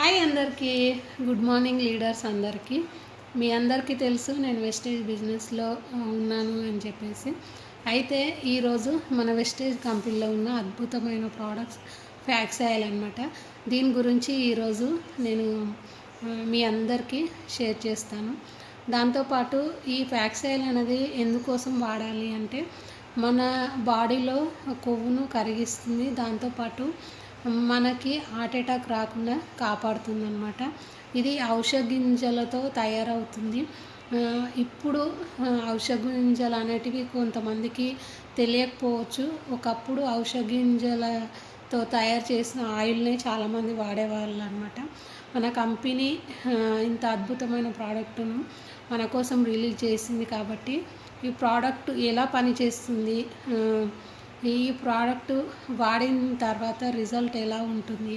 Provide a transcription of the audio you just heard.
Hi అందరికీ, good morning leaders అందరికీ. మీ అందరికీ తెలుసు నేను వెస్టేజ్ బిజినెస్లో ఉన్నాను అని చెప్పేసి. అయితే ఈరోజు మన వెస్టేజ్ కంపెనీలో ఉన్న అద్భుతమైన ప్రోడక్ట్స్ ఫ్యాక్స్ ఆయిల్ అనమాట. దీని గురించి ఈరోజు నేను మీ అందరికీ షేర్ చేస్తాను. దాంతోపాటు ఈ ఫ్యాక్స్ ఆయిల్ అనేది ఎందుకోసం వాడాలి అంటే మన బాడీలో కొవ్వును కరిగిస్తుంది, దాంతోపాటు మనకి హార్ట్ అటాక్ రాకుండా కాపాడుతుంది అన్నమాట. ఇది ఔషధ గింజలతో తయారవుతుంది. ఇప్పుడు ఔషధ గింజలు అనేటివి కొంతమందికి తెలియకపోవచ్చు. ఒకప్పుడు ఔషధ గింజలతో తయారు చేసిన ఆయిల్ని చాలామంది వాడేవాళ్ళు అనమాట. మన కంపెనీ ఇంత అద్భుతమైన ప్రోడక్ట్ను మన కోసం రిలీజ్ చేసింది కాబట్టి ఈ ప్రోడక్ట్ ఎలా పనిచేస్తుంది, ఈ ప్రోడక్ట్ వాడిన తర్వాత రిజల్ట్ ఎలా ఉంటుంది,